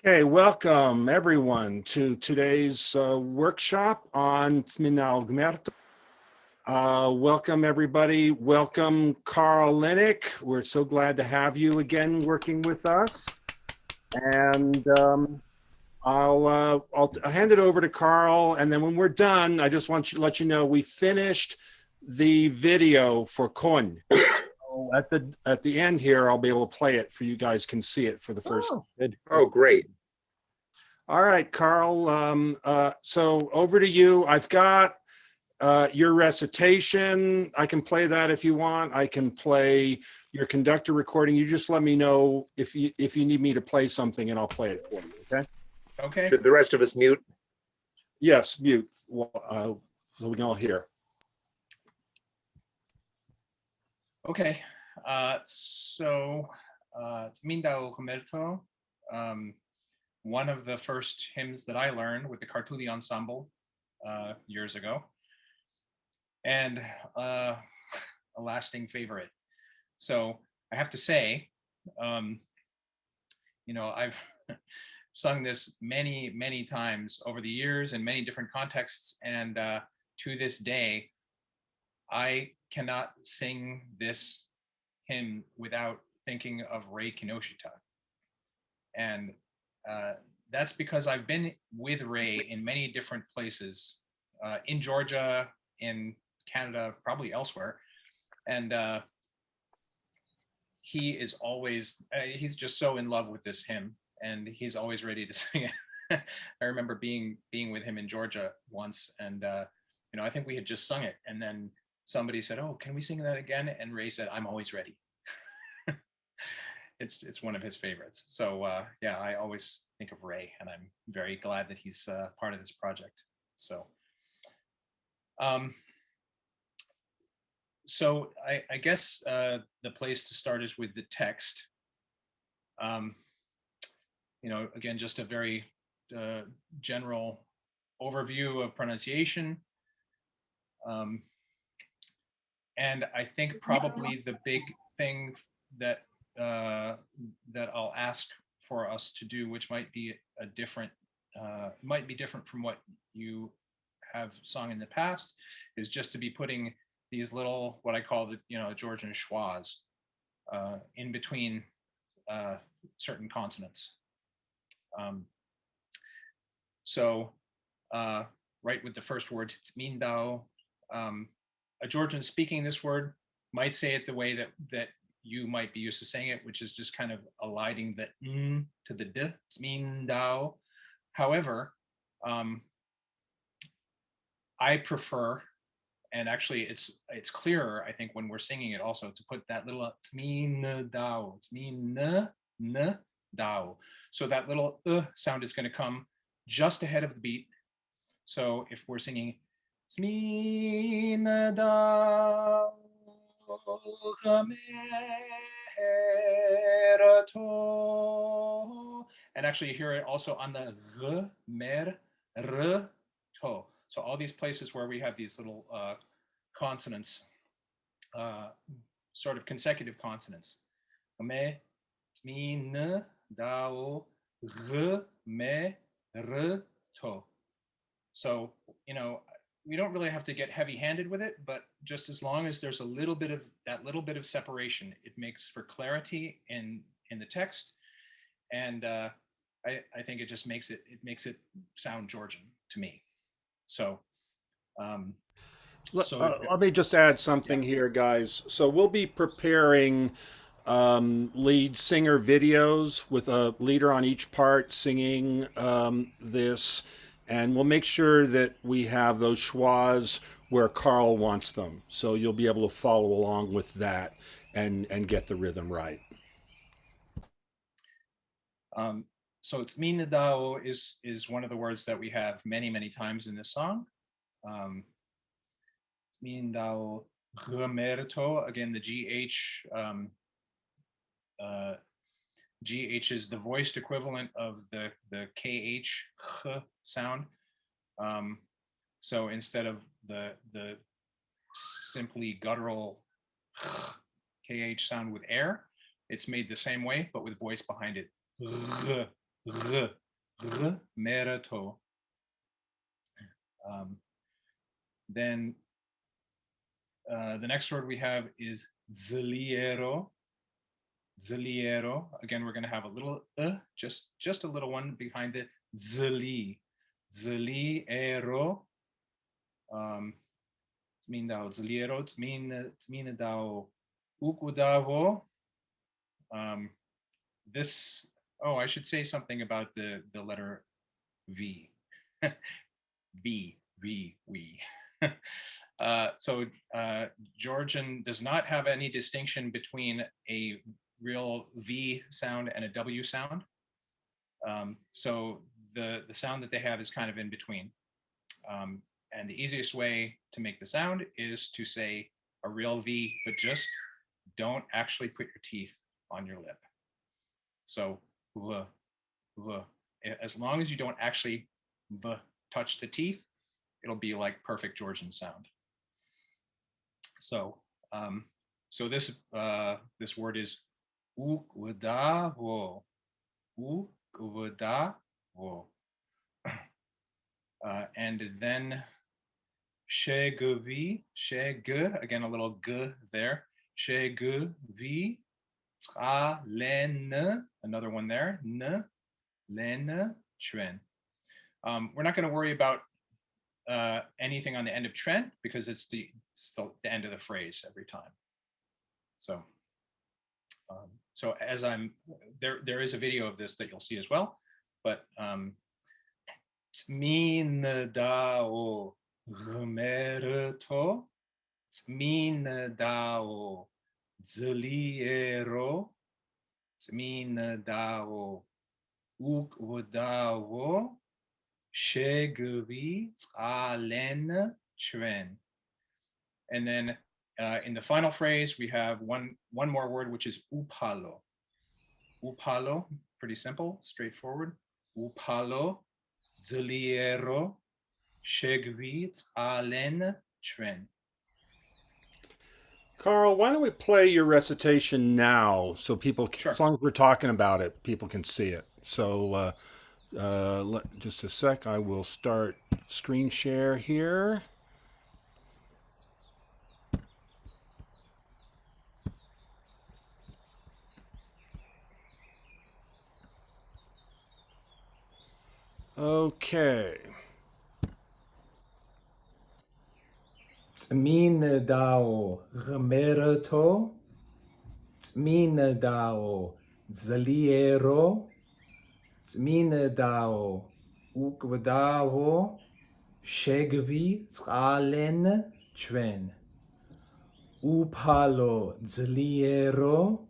Okay, welcome everyone to today's workshop on Tsmindao Ghmerto. Welcome everybody. Welcome Carl Linick. We're so glad to have you again working with us. And I'll hand it over to Carl. And then when we're done, I just want to let you know we finished the video for Kon. So at the end here, I'll be able to play it for you guys can see it for the first. Good. Oh, great. All right, Carl. So over to you. I've got your recitation. I can play that if you want. I can play your conductor recording. You just let me know if you need me to play something, and I'll play it for you. Okay? Okay. Should the rest of us mute? Yes, mute. So we can all hear. Okay. Tsmindao Ghmerto, one of the first hymns that I learned with the Kartuli ensemble years ago, and a lasting favorite. So I have to say, I've sung this many times over the years in many different contexts, and to this day, I cannot sing this hymn without thinking of Rei Kinoshita. And that's because I've been with Ray in many different places, in Georgia, in Canada, probably elsewhere. And he is always, he's just so in love with this hymn, and he's always ready to sing it. I remember being with him in Georgia once, and I think we had just sung it, and then somebody said, "Oh, can we sing that again?" And Ray said, "I'm always ready." It's one of his favorites. So yeah, I always think of Ray, and I'm very glad that he's part of this project. So I guess the place to start is with the text. Again, just a very general overview of pronunciation. And I think probably the big thing that I'll ask for us to do, which might be different from what you have sung in the past, is just to be putting these little, what I call the Georgian schwas in between certain consonants. Right with the first word, Tsmindao, a Georgian speaking this word might say it the way that you might be used to saying it, which is just kind of eliding the n to the d, Tsmindao. However, I prefer, and actually it's clearer, I think, when we're singing it also, to put that little Tsmindao, Tsmindao. So that little sound is going to come just ahead of the beat. So if we're singing Tsmindao Ghmerto, and actually you hear it also on the Ghmerto. So all these places where we have these little consonants, sort of consecutive consonants. Tsmindao Ghmerto. So, we don't really have to get heavy-handed with it, but just as long as there's a little bit of separation, it makes for clarity in the text, and I think it just makes it sound Georgian to me. So, let me just add something here, guys. So we'll be preparing lead singer videos with a leader on each part singing this. And we'll make sure that we have those schwas where Carl wants them. So you'll be able to follow along with that and get the rhythm right. So Tsmindao is one of the words that we have many times in this song. Tsmindao Ghmerto, again, the GH. GH is the voiced equivalent of the KH sound. So instead of the simply guttural KH sound with air, it's made the same way, but with voice behind it. Ghmerto. Then the next word we have is Zliero. Zliero. Again, we're going to have a little just a little one behind it. Zli. Zliero. Tsmindao Zliero. Tsmindao Ghmerto. This, oh, I should say something about the letter V. V. So Georgian does not have any distinction between a real V sound and a W sound. So the sound that they have is kind of in between. And the easiest way to make the sound is to say a real V, but just don't actually put your teeth on your lip. So as long as you don't actually touch the teeth, it'll be like perfect Georgian sound. So so this word is Ghmerto. Ghmerto. And then Shegvi, again a little g there. Shegvi, Len, another one there. Len, Tren. We're not going to worry about anything on the end of Tren because it's the end of the phrase every time. So, so as I'm there is a video of this that you'll see as well, but Tsmindao Ghmerto, Tsmindao Zliero, Tsmindao Ghmerto, Shegvi Len Tren. And then in the final phrase, we have one more word, which is upalo. Upalo, pretty simple, straightforward. Upalo, Zliero, Shegvi Len Tren. Carl, why don't we play your recitation now so people, Sure. as long as we're talking about it, people can see it. So just a sec, I will start screen share here. Okay. Tsmindao Ghmerto, Tsmindao Zliero, Tsmindao Ghmerto, Shegvi Len Tren. Upalo Zliero,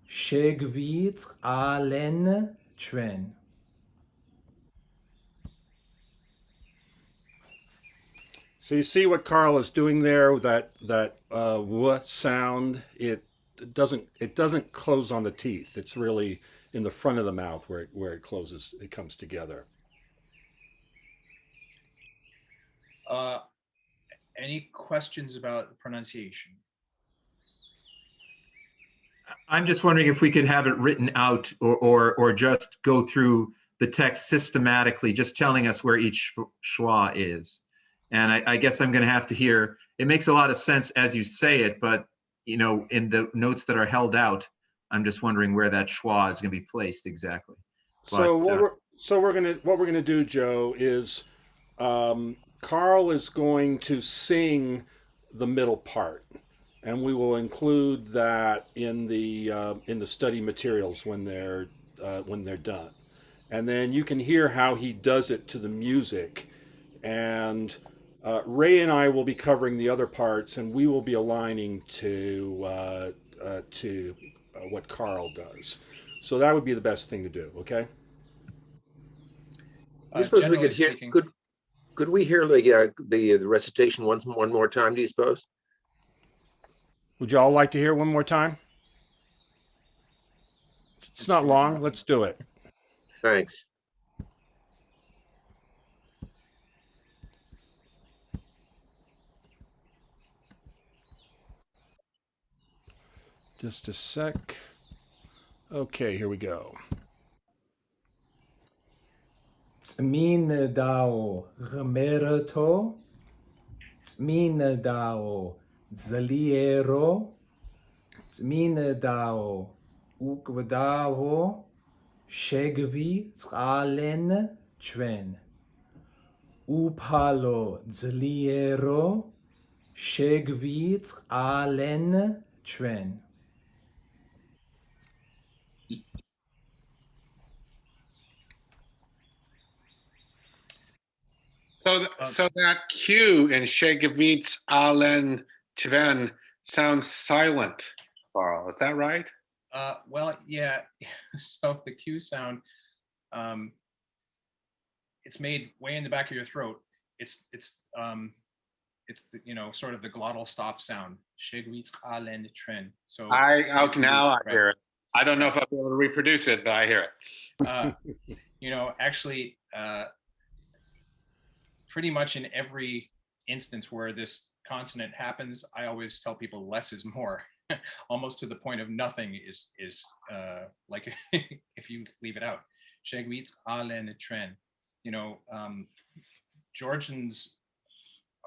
Shegvi Len Tren. So you see what Carl is doing there with that w sound. It doesn't close on the teeth. It's really in the front of the mouth where it closes. It comes together. Any questions about the pronunciation? I'm just wondering if we could have it written out or just go through the text systematically, just telling us where each schwa is. And I guess I'm going to have to hear, it makes a lot of sense as you say it, but you know, in the notes that are held out, I'm just wondering where that schwa is going to be placed exactly. So what we're gonna do, Joe, is Carl is going to sing the middle part, and we will include that in the study materials when they're done, and then you can hear how he does it to the music, and Ray and I will be covering the other parts, and we will be aligning to what Carl does. So that would be the best thing to do. Okay. I suppose we could hear. Speaking, Could we hear the recitation one more time? Do you suppose? Would you all like to hear it one more time? It's not long. Let's do it. Thanks. Just a sec. Okay, here we go. Tsmindao Ghmerto, Tsmindao Ghmerto, Tsmindao Ghmerto, Shegvi Tsalen Chwen, Upalo Ghmerto, Shegvi Tsalen Chwen. So that Q in Shegevitz Alen Tven sounds silent, Carl. Is that right? Well, yeah. So the Q sound, it's made way in the back of your throat. It's the, sort of the glottal stop sound. Shegwitz alen tren. So now I hear it. I don't know if I'll be able to reproduce it, but I hear it. Actually, pretty much in every instance where this consonant happens, I always tell people less is more, almost to the point of nothing is like if you leave it out. Shegwitz alen tren. Georgians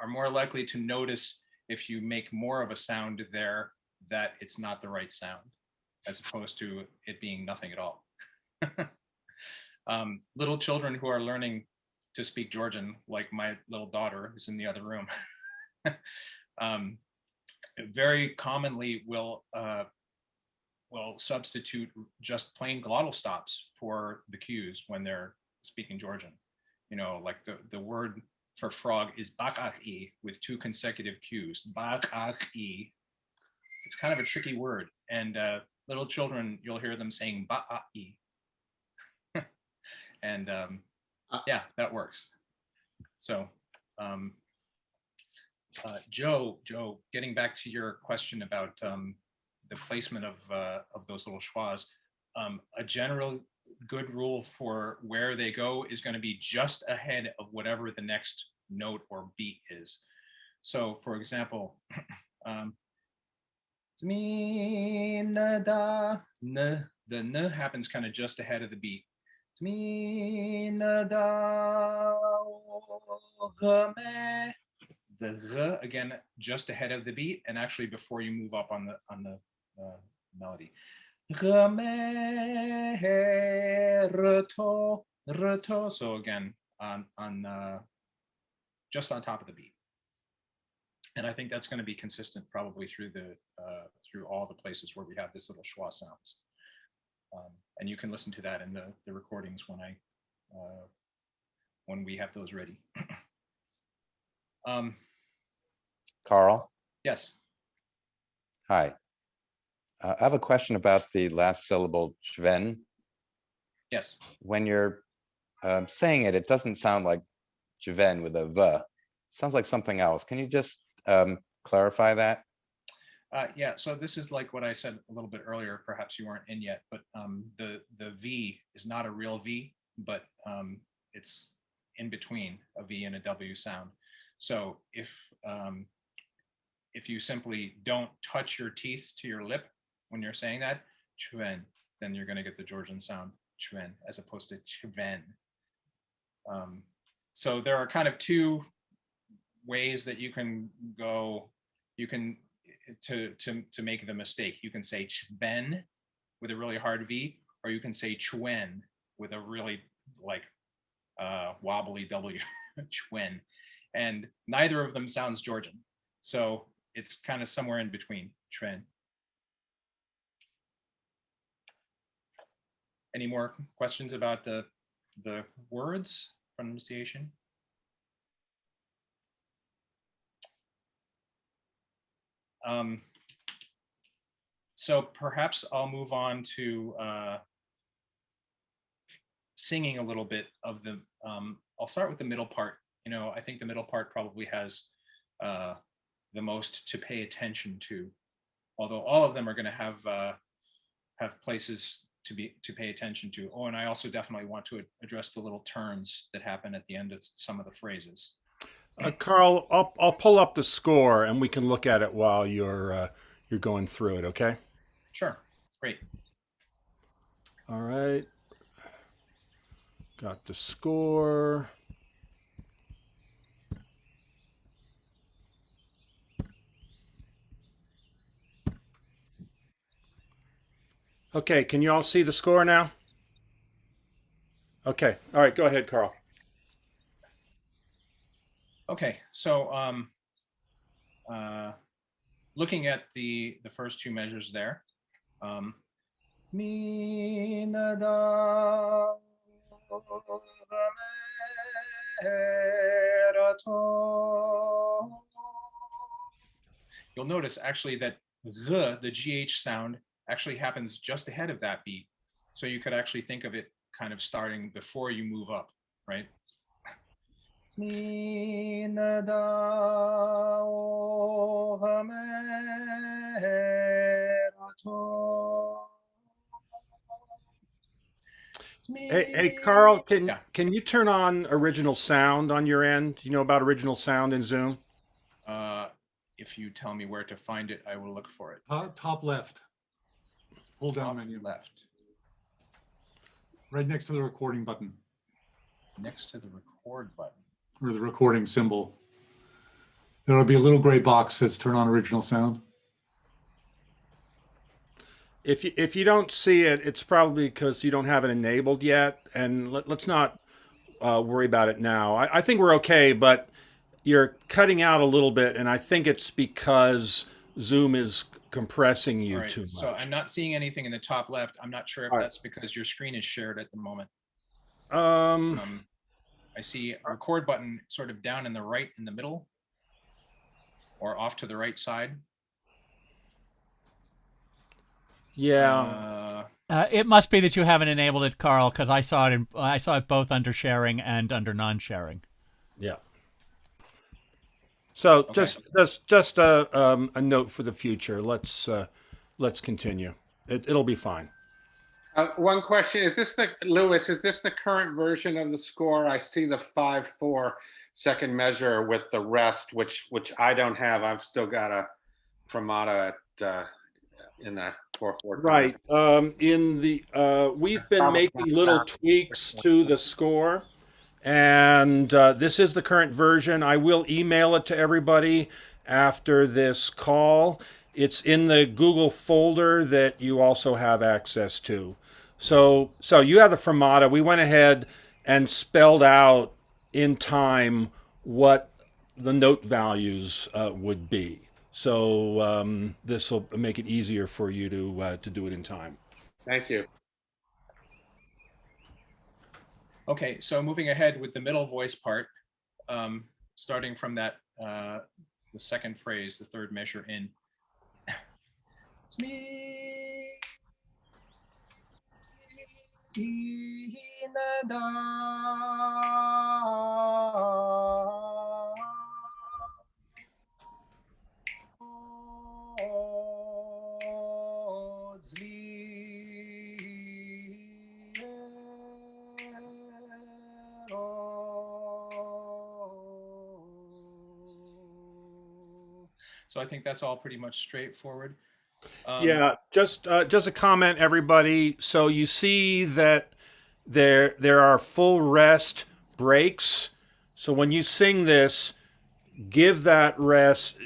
are more likely to notice if you make more of a sound there that it's not the right sound, as opposed to it being nothing at all. Little children who are learning to speak Georgian, like my little daughter who's in the other room, very commonly will substitute just plain glottal stops for the Qs when they're speaking Georgian. Like the word for frog is bakak-i with 2 consecutive Qs. Bakak-i. It's kind of a tricky word, and little children, you'll hear them saying ba-a-i. And yeah, that works. So Joe, getting back to your question about the placement of those little schwas, a general good rule for where they go is going to be just ahead of whatever the next note or beat is. So for example, the n happens kind of just ahead of the beat. The again just ahead of the beat, and actually before you move up on the melody. So again on just on top of the beat, and I think that's going to be consistent probably through all the places where we have this little schwa sounds. And you can listen to that in the recordings when we have those ready. Carl? Yes. Hi. I have a question about the last syllable, Chven. Yes. When you're saying it, it doesn't sound like Chven with a V. It sounds like something else. Can you just clarify that? Yeah, so this is like what I said a little bit earlier, perhaps you weren't in yet, but the V is not a real V, but it's in between a V and a W sound. So if you simply don't touch your teeth to your lip when you're saying that, chwen, then you're going to get the Georgian sound chwen as opposed to chven. So there are kind of 2 ways that you can go. You can to make the mistake. You can say chben with a really hard V, or you can say chwen with a really like wobbly W, chwen, and neither of them sounds Georgian. So it's kind of somewhere in between, chwen. Any more questions about the words pronunciation? So perhaps I'll move on to singing a little bit of the, I'll start with the middle part. I think the middle part probably has the most to pay attention to, although all of them are going to have places to pay attention to. Oh, and I also definitely want to address the little turns that happen at the end of some of the phrases. Carl, I'll pull up the score and we can look at it while you're going through it. Okay. Sure. Great. All right. Got the score. Okay, can you all see the score now? Okay, all right, go ahead, Carl. Okay, so looking at the first two measures there, Tsmindao Ghmerto. You'll notice actually that the GH sound actually happens just ahead of that beat. So you could actually think of it kind of starting before you move up, right? Tsmindao Ghmerto. Hey, Carl, Yeah. can you turn on original sound on your end? Do you know about original sound in Zoom? If you tell me where to find it, I will look for it. Top left. Pull down Top menu. left, Right next to the recording button next to the record button. or the recording symbol. There'll be a little gray box that says turn on original sound. If you don't see it, it's probably because you don't have it enabled yet. And let's not worry about it now. I think we're okay, but you're cutting out a little bit, and I think it's because Zoom is compressing you All right, too much. so I'm not seeing anything in the top left. I'm not sure if All right. that's because your screen is shared at the moment. Um, I see a record button sort of down in the right in the middle or off to the right side. yeah. It must be that you haven't enabled it, Carl, because I saw it both under sharing and under non-sharing. Yeah. So Okay. just a note for the future. Let's continue. It'll be fine. One question, is this Lewis, is this the current version of the score? I see the 5/4 second measure with the rest, which I don't have. I've still got a fermata in that 4/4. Right. We've been making little tweaks to the score, and this is the current version. I will email it to everybody after this call. It's in the Google folder that you also have access to. So you have the fermata. We went ahead and spelled out in time what the note values would be. So this will make it easier for you to do it in time. Thank you. Okay, so moving ahead with the middle voice part, starting from that the second phrase, the third measure in. So I think that's all pretty much straightforward. Yeah, just a comment, everybody. So you see that there are full rest breaks. So when you sing this, give that rest,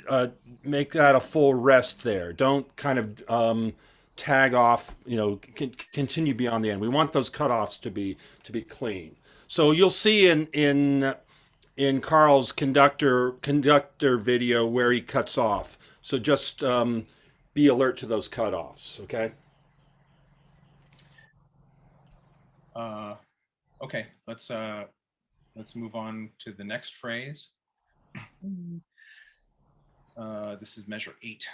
make that a full rest there. Don't kind of tag off, continue beyond the end. We want those cutoffs to be clean. So you'll see in Carl's conductor video where he cuts off. So just be alert to those cutoffs, okay? Okay, let's move on to the next phrase. This is measure 8.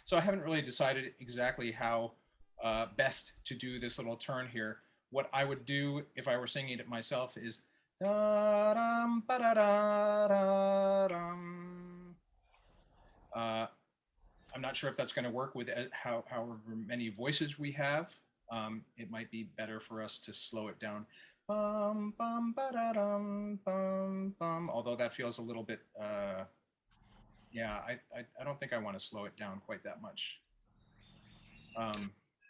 So I haven't really decided exactly how best to do this little turn here. what I would do if I were singing it myself is da-dum, ba-da-da-da-dum. I'm not sure if that's going to work with however many voices we have. It might be better for us to slow it down. Bum, bum, ba-da-dum, bum, bum. Although that feels a little bit, yeah, I don't think I want to slow it down quite that much.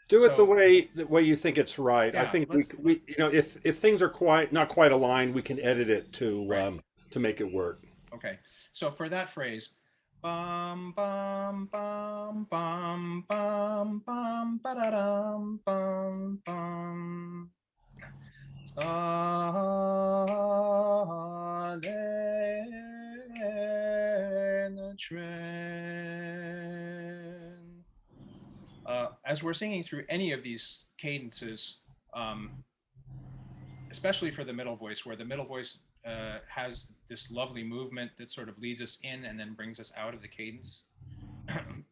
Do it So- the way you think it's right. I Yeah, think let's- we you know, if things are not quite aligned, we can edit it to make it work. Okay, so for that phrase, bum bum bum bum bum bum ba-da-dum bum bum. As we're singing through any of these cadences, especially for the middle voice, where the middle voice has this lovely movement that sort of leads us in and then brings us out of the cadence. I'd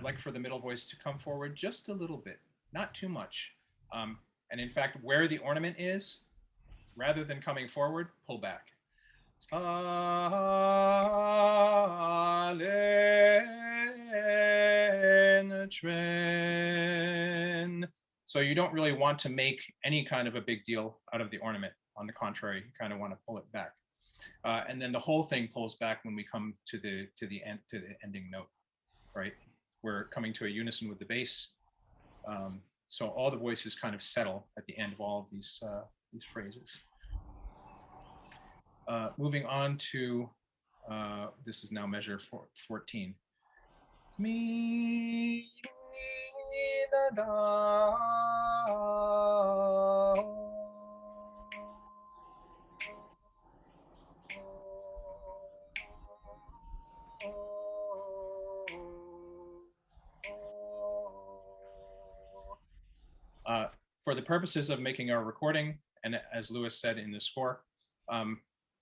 like for the middle voice to come forward just a little bit, not too much. And in fact, where the ornament is, rather than coming forward, pull back. So you don't really want to make any kind of a big deal out of the ornament. On the contrary, you kind of want to pull it back. And then the whole thing pulls back when we come to the ending note, right? We're coming to a unison with the bass. So all the voices kind of settle at the end of all of these phrases. Moving on to, this is now measure 14. For the purposes of making our recording, and as Lewis said in the score,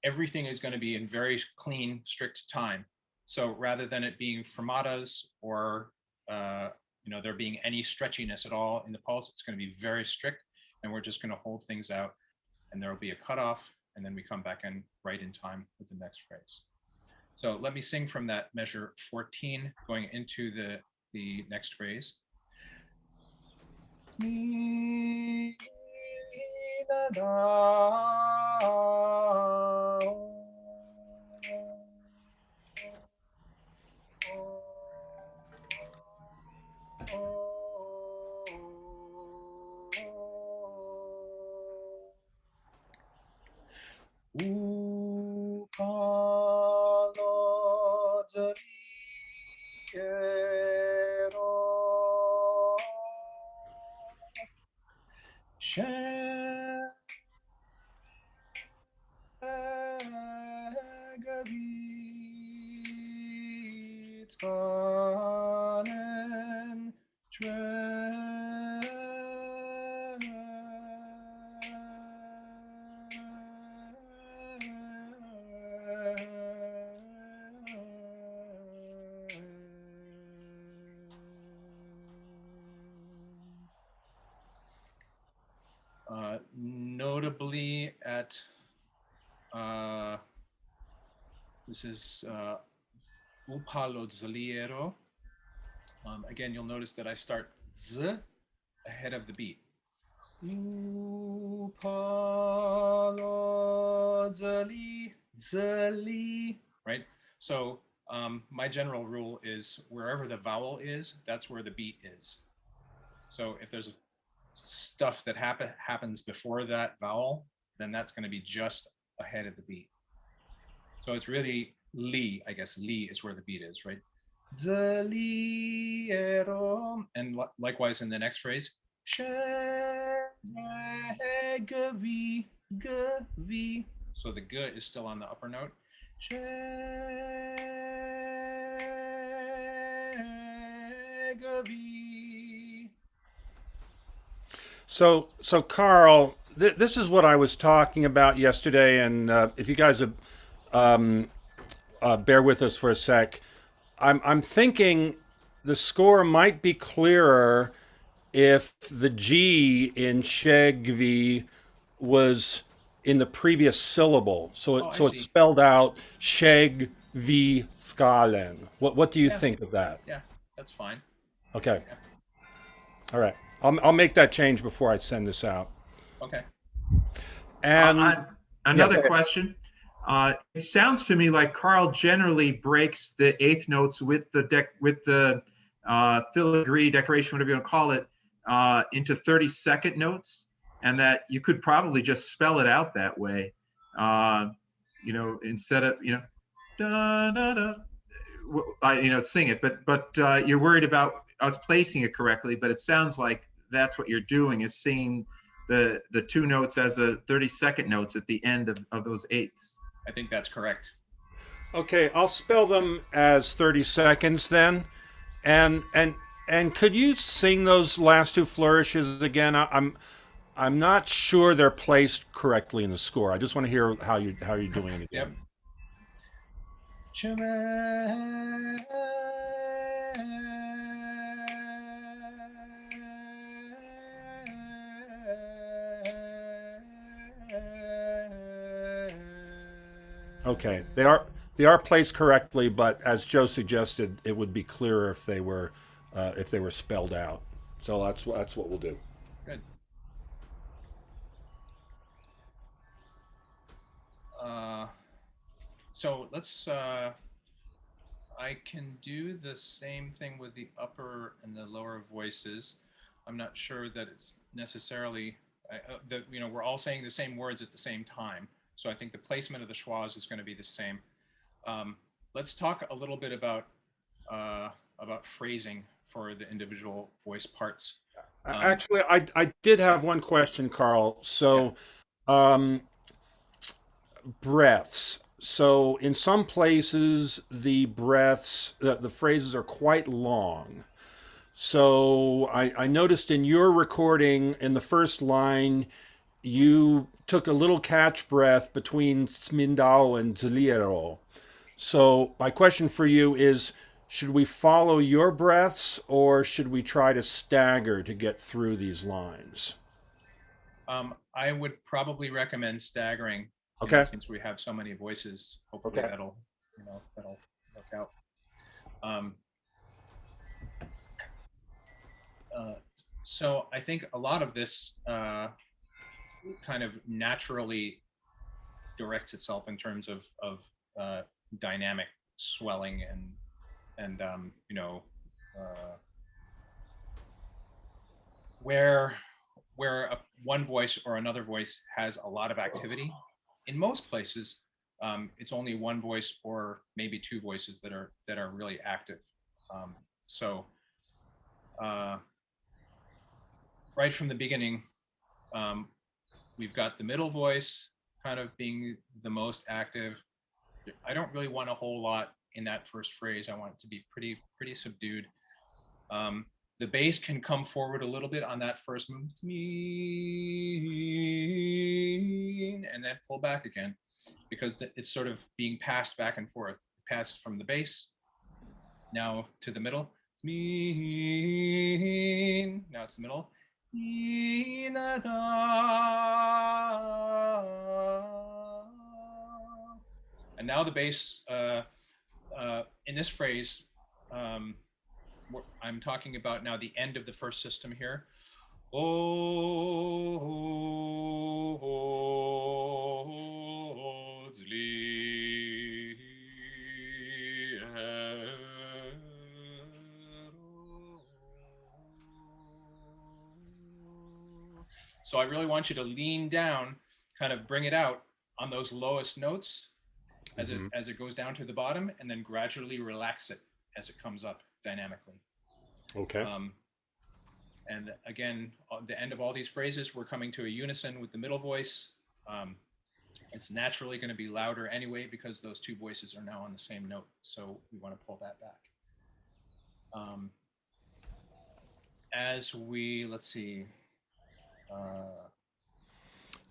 everything is going to be in very clean, strict time. So rather than it being fermatas or there being any stretchiness at all in the pulse, it's going to be very strict, and we're just going to hold things out, and there will be a cutoff, and then we come back in right in time with the next phrase. So let me sing from that measure 14 going into the next phrase. Notably at this is upalo zaliero. Again, you'll notice that I start z ahead of the beat. Upalo zali, right? So my general rule is wherever the vowel is, that's where the beat is. So if there's stuff that happens before that vowel, then that's going to be just ahead of the beat. So it's really li, I guess li is where the beat is, right? And likewise in the next phrase, so the g is still on the upper note. So Carl, this is what I was talking about yesterday, and if you guys bear with us for a sec, I'm thinking the score might be clearer if the G in Shegvi was in the previous syllable. So Oh, I it's see. spelled out Shegvi Skalen. What do you Yeah. think of that? Yeah, that's fine. Okay. Yeah. All right. I'll make that change before I send this out. Okay. And Another go ahead. question. It sounds to me like Carl generally breaks the eighth notes with the filigree decoration, whatever you want to call it, into 30-second notes, and that you could probably just spell it out that way. Instead of da da da, sing it. But you're worried about us placing it correctly. But it sounds like that's what you're doing, is singing the two notes as a 30-second notes at the end of those eighths. I think that's correct. Okay, I'll spell them as 30 seconds then. And could you sing those last two flourishes again? I'm not sure they're placed correctly in the score. I just want to hear how you're doing it again. Okay, they are placed correctly, but as Joe suggested, it would be clearer if they were spelled out. So that's what we'll do. Good. So let's. I can do the same thing with the upper and the lower voices. I'm not sure that it's necessarily that we're all saying the same words at the same time. So I think the placement of the schwas is going to be the same. Let's talk a little bit about phrasing for the individual voice parts. Actually, I did have one question, Carl. So, breaths. So in some places, the breaths, the phrases are quite long. So I noticed in your recording, in the first line, you took a little catch breath between Tsmindao and Ghmerto. So my question for you is, should we follow your breaths or should we try to stagger to get through these lines? I would probably recommend staggering. Okay. Since we have so many voices, hopefully that'll work out. So I think a lot of this kind of naturally directs itself in terms of dynamic swelling and where one voice or another voice has a lot of activity. In most places, it's only one voice or maybe two voices that are really active. Right from the beginning, we've got the middle voice kind of being the most active. I don't really want a whole lot in that first phrase. I want it to be pretty subdued. The bass can come forward a little bit on that first move, and then pull back again, because it's sort of being passed back and forth. Passed from the bass, now to the middle. Now it's the middle. And now the bass in this phrase, I'm talking about now the end of the first system here. So I really want you to lean down, kind of bring it out on those lowest notes as it goes down to the bottom, and then gradually relax it as it comes up dynamically. Okay. And again, at the end of all these phrases, we're coming to a unison with the middle voice. It's naturally going to be louder anyway because those two voices are now on the same note. So we want to pull that back. Let's see.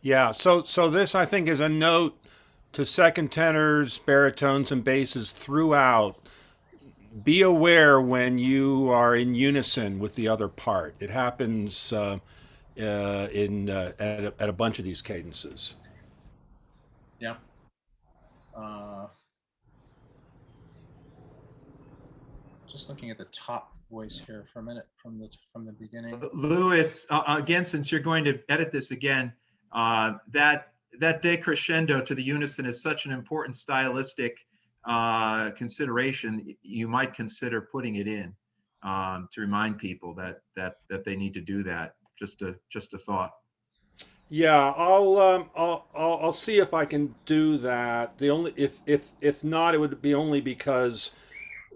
Yeah, so this I think is a note to second tenors, baritones, and basses throughout be aware when you are in unison with the other part. It happens at a bunch of these cadences. Yeah. Just looking at the top voice here for a minute from the beginning. Louis, again, since you're going to edit this again, that decrescendo to the unison is such an important stylistic consideration. You might consider putting it in to remind people that they need to do that. Just a thought. Yeah, I'll see if I can do that. The only if not, it would be only because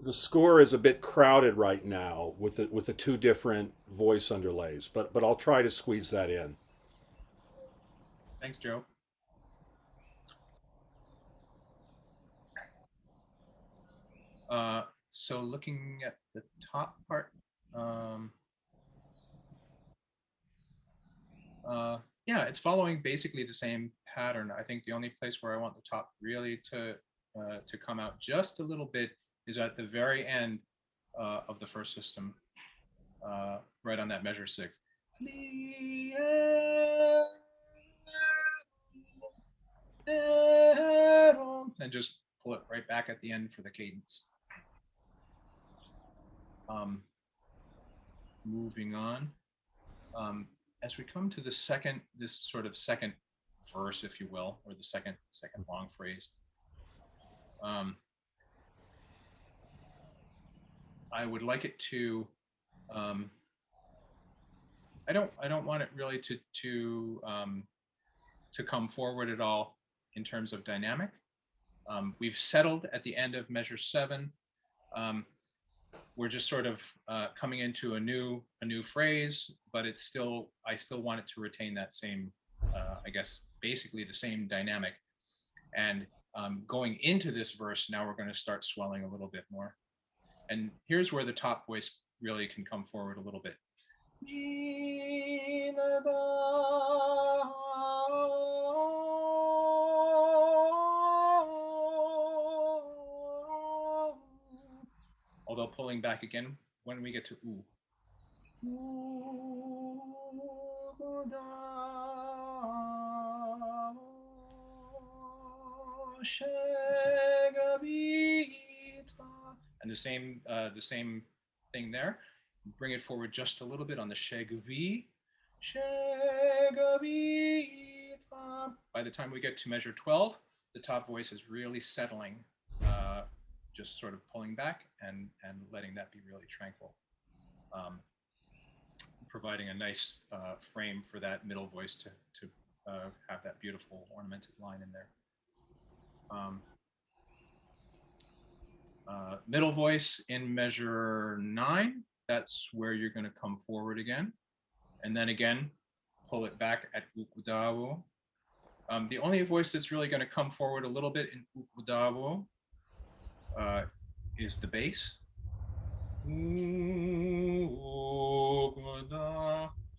the score is a bit crowded right now with the two different voice underlays. But I'll try to squeeze that in. Thanks, Joe. So looking at the top part, yeah, it's following basically the same pattern. I think the only place where I want the top really to come out just a little bit is at the very end of the first system, right on that measure 6. And just pull it right back at the end for the cadence. Moving on. As we come to this sort of second verse, if you will, or the second long phrase, I would like it to. I don't want it really to come forward at all in terms of dynamic. We've settled at the end of measure 7. We're just sort of coming into a new phrase, but I still want it to retain that same, I guess, basically the same dynamic. And going into this verse, now we're going to start swelling a little bit more. And here's where the top voice really can come forward a little bit. Although pulling back again when we get to ooh. And the same thing there. Bring it forward just a little bit on the shegavi. By the time we get to measure 12, the top voice is really settling, just sort of pulling back and letting that be really tranquil, providing a nice frame for that middle voice to have that beautiful ornamented line in there. Middle voice in measure 9, that's where you're going to come forward again. And then again, pull it back at ukudawo. The only voice that's really going to come forward a little bit in ukudawo is the bass.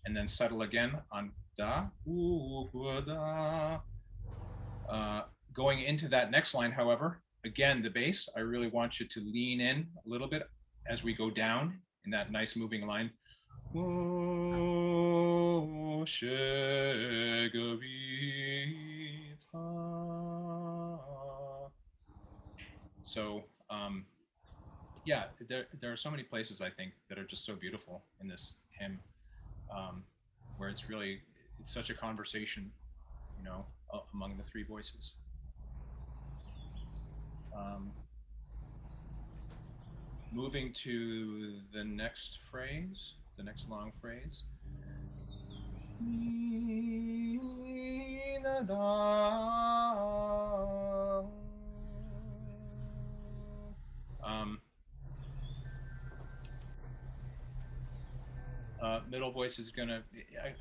And then settle again on da. Going into that next line, however, again, the bass, I really want you to lean in a little bit as we go down in that nice moving line. So, yeah, there are so many places, I think, that are just so beautiful in this hymn, where it's such a conversation, you know, among the three voices. Moving to the next phrase, the next long phrase. Middle voice is gonna,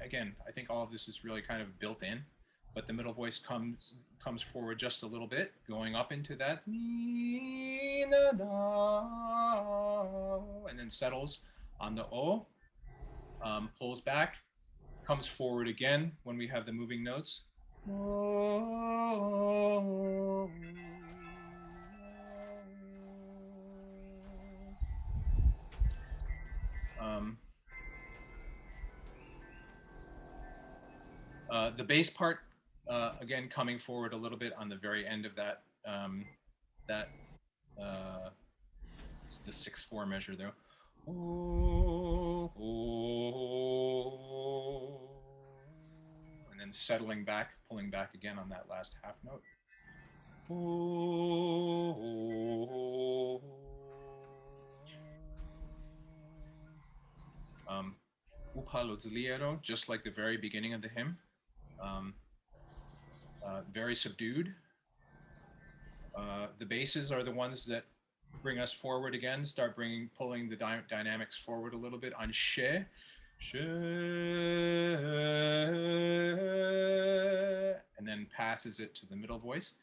again, I think all of this is really kind of built in, but the middle voice comes forward just a little bit, going up into that, and then settles on the O, pulls back, comes forward again when we have the moving notes. The bass part, again, coming forward a little bit on the very end of that, it's the 6/4 measure there. And then settling back, pulling back again on that last half note. Just like the very beginning of the hymn. Very subdued. The basses are the ones that bring us forward again, start pulling the dynamics forward a little bit on she, and then passes it to the middle voice.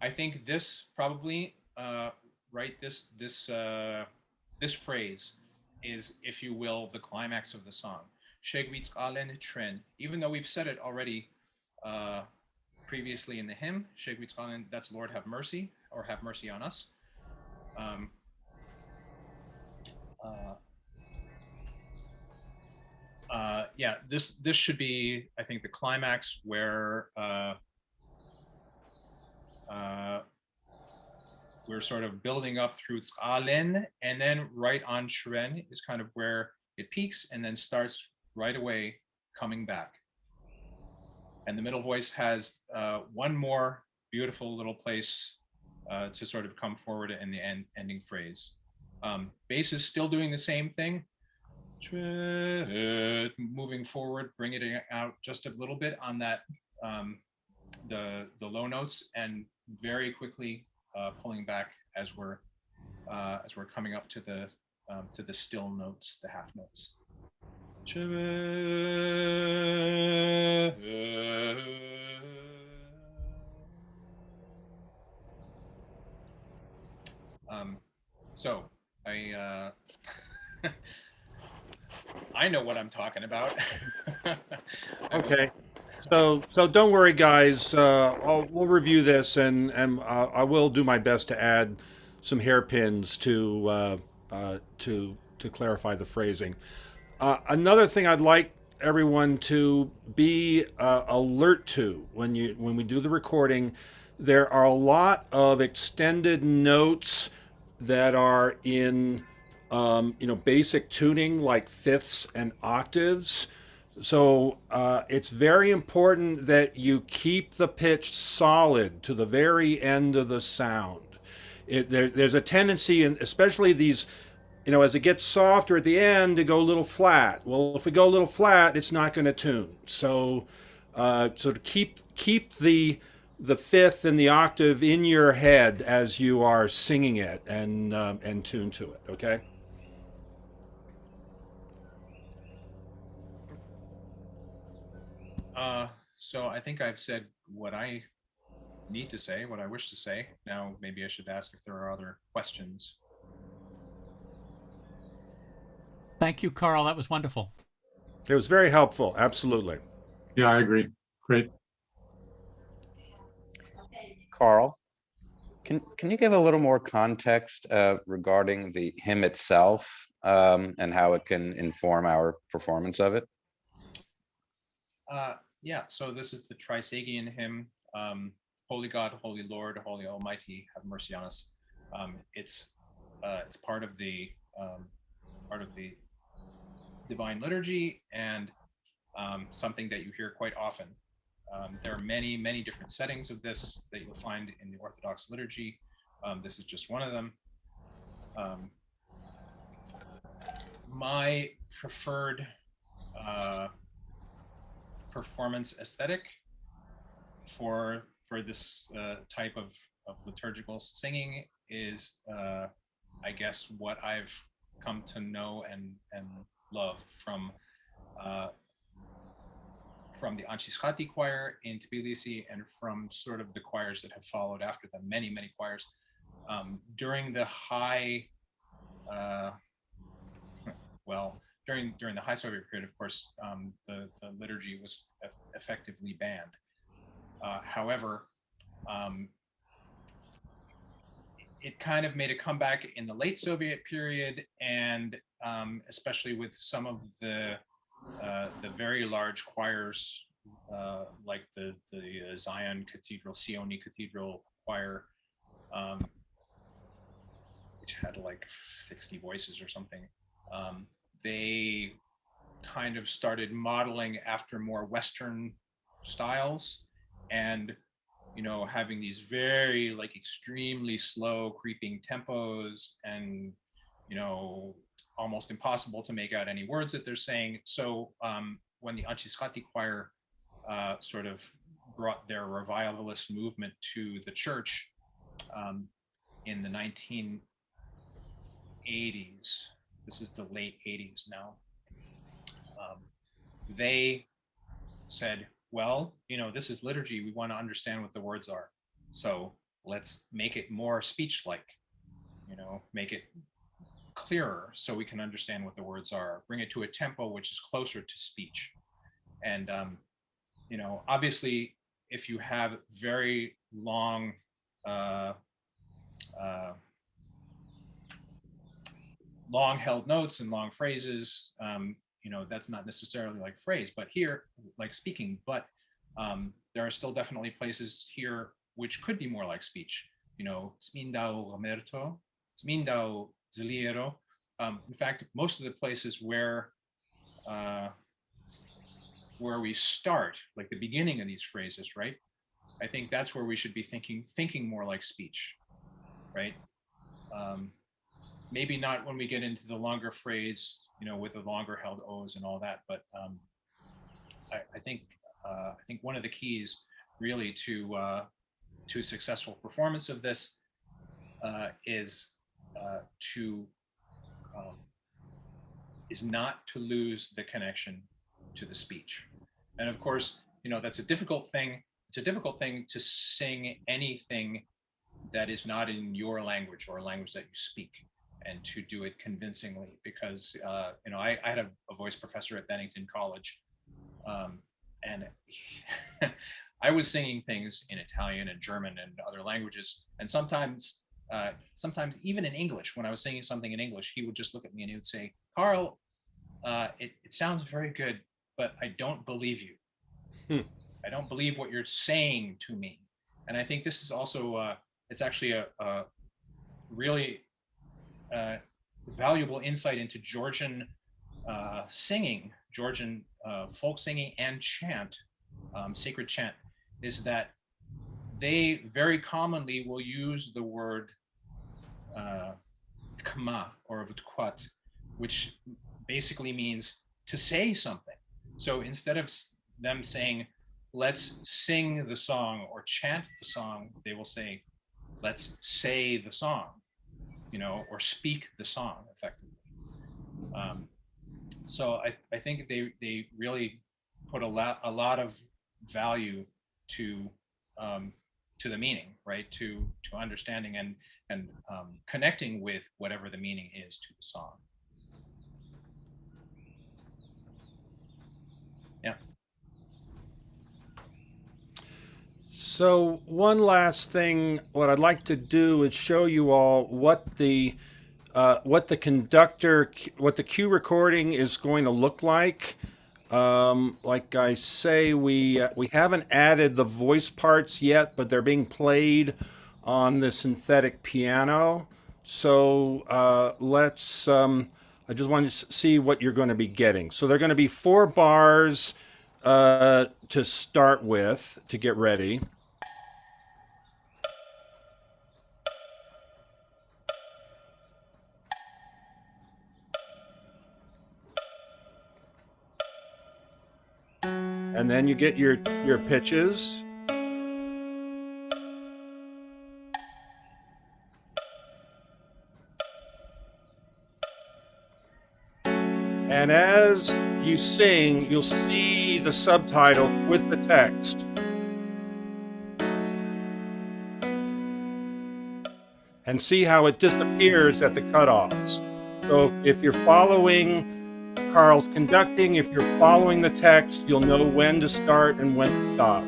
I think this probably, this phrase is, if you will, the climax of the song. Even though we've said it already previously in the hymn, that's Lord have mercy, or have mercy on us. Yeah, this should be, I think, the climax where we're sort of building up through Ts'alen, and then right on Shren is kind of where it peaks and then starts right away coming back. And the middle voice has one more beautiful little place to sort of come forward in the ending phrase. Bass is still doing the same thing, moving forward, bringing it out just a little bit on that the low notes, and very quickly pulling back as we're coming up to the still notes, the half notes. So I I know what I'm talking about. Okay. So don't worry, guys. We'll review this, and I will do my best to add some hairpins to clarify the phrasing. Another thing I'd like everyone to be alert to when we do the recording, there are a lot of extended notes that are in basic tuning, like fifths and octaves. So it's very important that you keep the pitch solid to the very end of the sound. There's a tendency, and especially these, as it gets softer at the end, to go a little flat. Well, if we go a little flat, it's not going to tune. So to keep the fifth and the octave in your head as you are singing it, and tune to it. Okay. So I think I've said what I need to say, what I wish to say. Now, maybe I should ask if there are other questions. Thank you, Carl. That was wonderful. It was very helpful. Absolutely. Yeah, I agree. Great. Carl, can you give a little more context regarding the hymn itself, and how it can inform our performance of it? Yeah, so this is the Trisagian hymn, Holy God, Holy Lord, Holy Almighty, have mercy on us. It's part of the Divine Liturgy, and something that you hear quite often. There are many, many different settings of this that you'll find in the Orthodox liturgy. This is just one of them. My preferred performance aesthetic for this type of liturgical singing is, I guess, what I've come to know and love from the Anchischati choir in Tbilisi, and from sort of the choirs that have followed after them, many, many choirs. During the high, during the high Soviet period, of course, the liturgy was effectively banned. However, it kind of made a comeback in the late Soviet period, and especially with some of the very large choirs, like the Zion Cathedral, Sioni Cathedral choir, which had like 60 voices or something. They kind of started modeling after more Western styles, and having these very like extremely slow creeping tempos, and almost impossible to make out any words that they're saying. So when the Antiskati choir sort of brought their revivalist movement to the church in the 1980s, this is the late 80s now, they said, well, this is liturgy. We want to understand what the words are. So let's make it more speech-like, make it clearer so we can understand what the words are. Bring it to a tempo which is closer to speech. And, obviously, if you have very long, long-held notes and long phrases, that's not necessarily like phrase, but here, like speaking, but there are still definitely places here which could be more like speech. Tsmindao Ghmerto, Tsmindao Ghmerto. In fact, most of the places where we start, like the beginning of these phrases, right? I think that's where we should be thinking more like speech, right? Maybe not when we get into the longer phrase, with the longer held O's and all that, but I think one of the keys really to successful performance of this is not to lose the connection to the speech. And of course, that's a difficult thing. It's a difficult thing to sing anything that is not in your language or a language that you speak, and to do it convincingly, because I had a voice professor at Bennington College, and I was singing things in Italian and German and other languages, and sometimes even in English, when I was singing something in English, he would just look at me and he would say, "Carl, it sounds very good, but I don't believe you. I don't believe what you're saying to me." And I think this is also it's actually a really valuable insight into Georgian singing, Georgian folk singing and chant, sacred chant, is that they very commonly will use the word kma or vtkwat, which basically means to say something. So instead of them saying, "Let's sing the song" or "chant the song," they will say, "Let's say the song," or "speak the song," effectively. So I think they really put a lot of value to the meaning, right? To understanding and connecting with whatever the meaning is to the song. Yeah. So one last thing, what I'd like to do is show you all what the cue recording is going to look like. Like I say, we haven't added the voice parts yet, but they're being played on the synthetic piano. So let's. I just want to see what you're going to be getting. So they're going to be 4 bars to start with to get ready. And then you get your pitches. And as you sing, you'll see the subtitle with the text. And see how it disappears at the cutoffs. So if you're following Carl's conducting, if you're following the text, you'll know when to start and when to stop.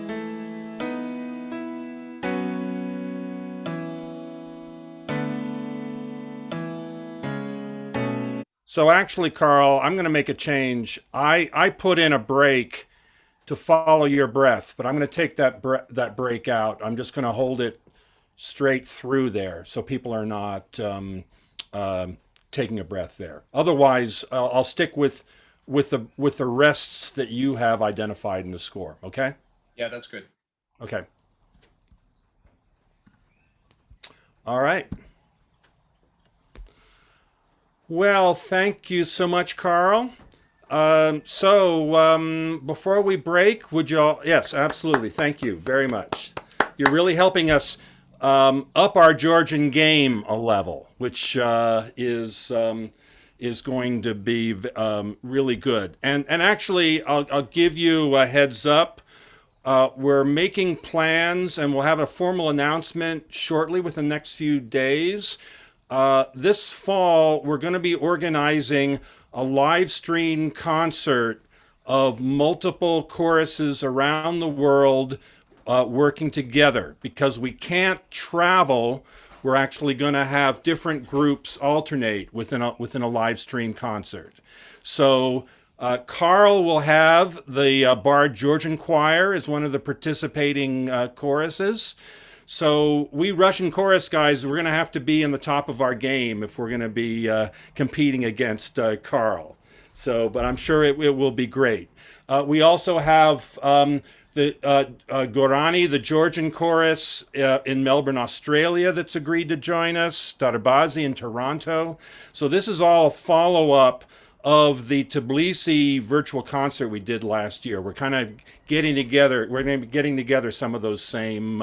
So actually, Carl, I'm going to make a change. I put in a break to follow your breath, but I'm going to take that break out. I'm just going to hold it straight through there, so people are not taking a breath there. Otherwise, I'll stick with the rests that you have identified in the score. Okay. Yeah, that's good. Okay. All right. Well, thank you so much, Carl. Before we break, would y'all? Yes, absolutely. Thank you very much. You're really helping us up our Georgian game a level, which is going to be really good. And actually, I'll give you a heads up. We're making plans, and we'll have a formal announcement shortly within the next few days. This fall, we're going to be organizing a live stream concert of multiple choruses around the world working together. Because we can't travel, we're actually going to have different groups alternate within a live stream concert. So Carl will have the Bard Georgian Choir as one of the participating choruses. So we Russian chorus guys, we're going to have to be in the top of our game if we're going to be competing against Carl. So, but I'm sure it will be great. We also have the Gorani, the Georgian chorus in Melbourne, Australia, that's agreed to join us. Darbazi in Toronto. So this is all a follow-up of the Tbilisi virtual concert we did last year. We're kind of getting together. We're going to be getting together some of those same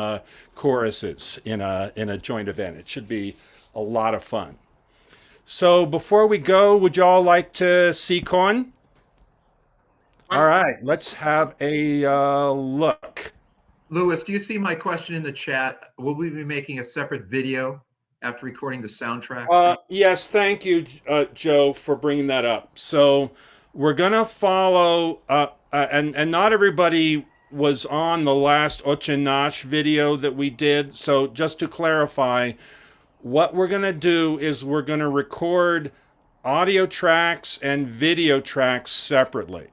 choruses in a joint event. It should be a lot of fun. So before we go, would y'all like to see Con? All right, let's have a look. Louis, do you see my question in the chat? Will we be making a separate video after recording the soundtrack? Yes, thank you, Joe, for bringing that up. So we're gonna follow, and not everybody was on the last Ochinash video that we did. So just to clarify, what we're gonna do is we're gonna record audio tracks and video tracks separately.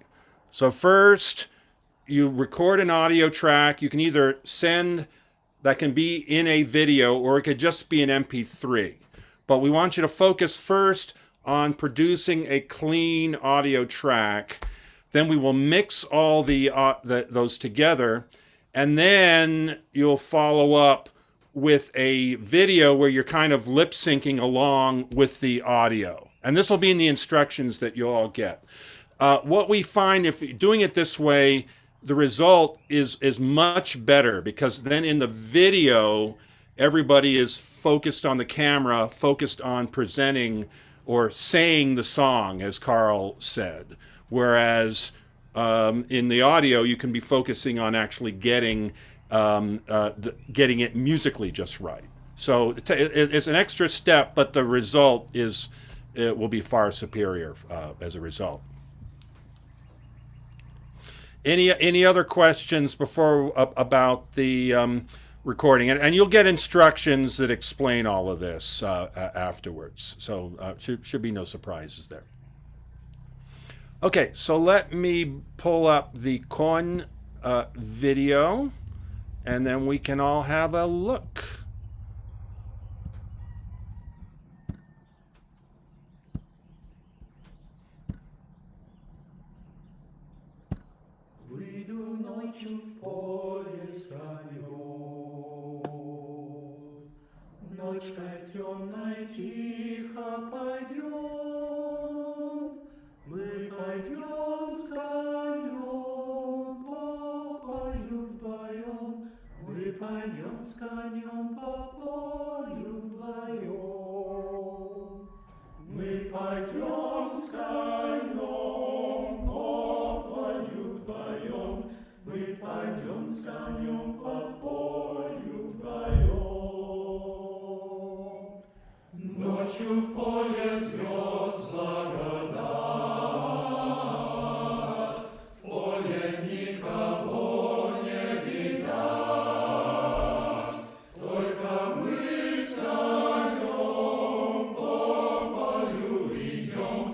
So first, you record an audio track. You can either send, that can be in a video, or it could just be an MP3. But we want you to focus first on producing a clean audio track. Then we will mix all those together, and then you'll follow up with a video where you're kind of lip syncing along with the audio. And this will be in the instructions that you'll all get. What we find, if you're doing it this way, the result is much better, because then in the video, everybody is focused on the camera, focused on presenting or saying the song, as Carl said. Whereas in the audio, you can be focusing on actually getting it musically just right. So it's an extra step, but the result will be far superior as a result. Any other questions before about the recording? And you'll get instructions that explain all of this afterwards. So should be no surprises there. Okay, so let me pull up the Con video, and then we can all have a look. Ночкой темной тихо пойдем, мы пойдем с конем, попою вдвоем, мы пойдем с конем, попою вдвоем, мы пойдем с конем, попою вдвоем, мы пойдем с конем, попою вдвоем. Ночью в поле звезд благодать, в поле никого не видать, только мы с конем по полю идем,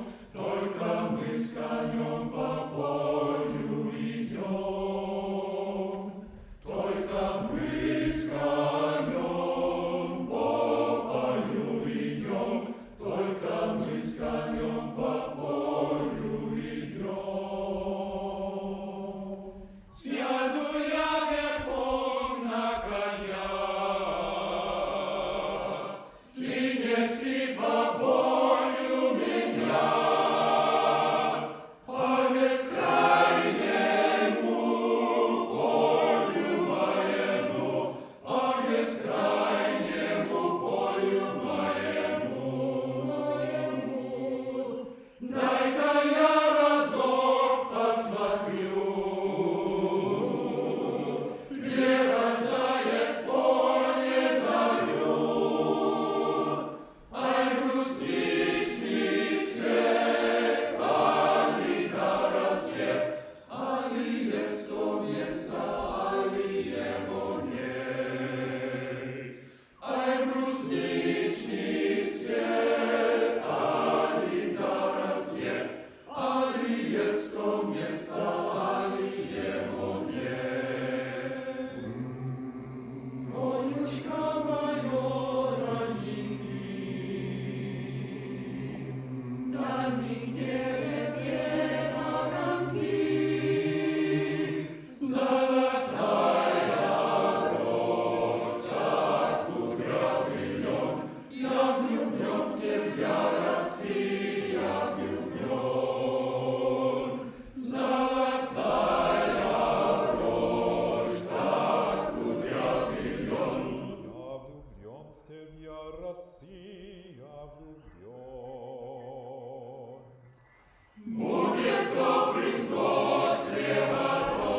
Будет добрым год Ghmerto,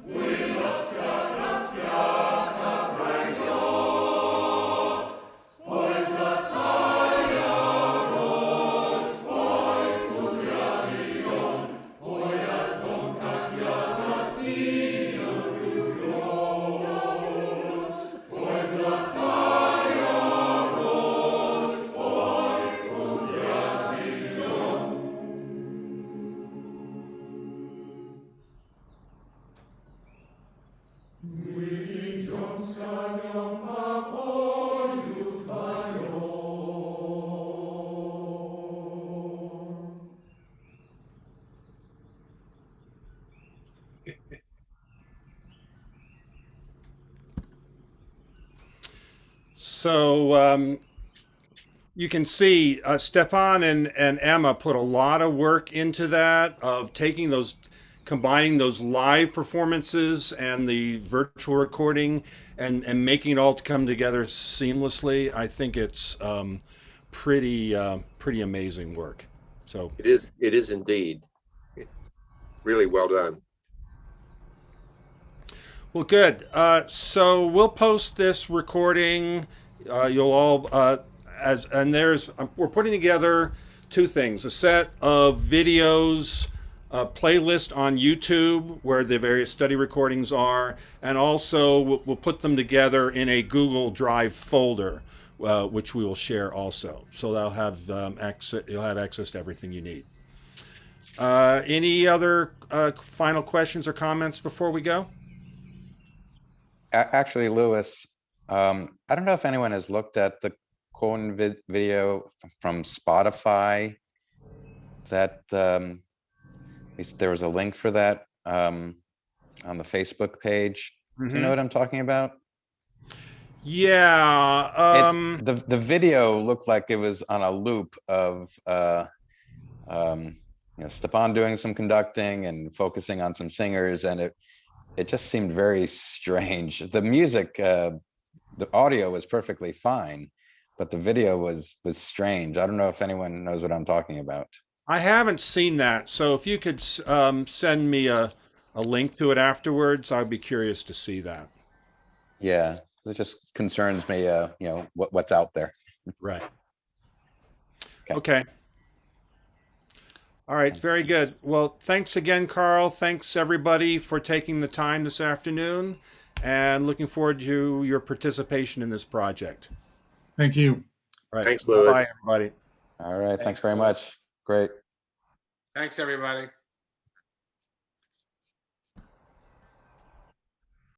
было всяко пройдет. Ой, золотая рожь, ой, кудрявый он, ой, о том, как я Россию влюблен. Ой, золотая рожь, ой, кудрявый он. Мы идем с конем по полю вдвоем. So you can see Stepan and Emma put a lot of work into that, of taking those, combining those live performances and the virtual recording, and making it all come together seamlessly. I think it's pretty amazing work. So It is indeed. Really well done. well, good. So we'll post this recording. You'll all we're putting together two things: a set of videos, a playlist on YouTube where the various study recordings are, and also we'll put them together in a Google Drive folder, which we will share also. So they'll have access. You'll have access to everything you need. Any other final questions or comments before we go? Actually, Lewis, I don't know if anyone has looked at the Cohen video from Spotify. That there was a link for that on the Facebook page. Do you know what I'm talking about? Yeah. The video looked like it was on a loop of Stepan doing some conducting and focusing on some singers, and it just seemed very strange. The music, the audio was perfectly fine, but the video was strange. I don't know if anyone knows what I'm talking about. I haven't seen that, so if you could send me a link to it afterwards, I'd be curious to see that. Yeah, it just concerns me, what's out there. Right. Okay. All right, very good. Well, thanks again, Carl. Thanks, everybody, for taking the time this afternoon, and looking forward to your participation in this project. Thank you. All right. Thanks, Lewis. Bye, everybody. All right, thanks very Lewis. much. Great. Thanks, everybody.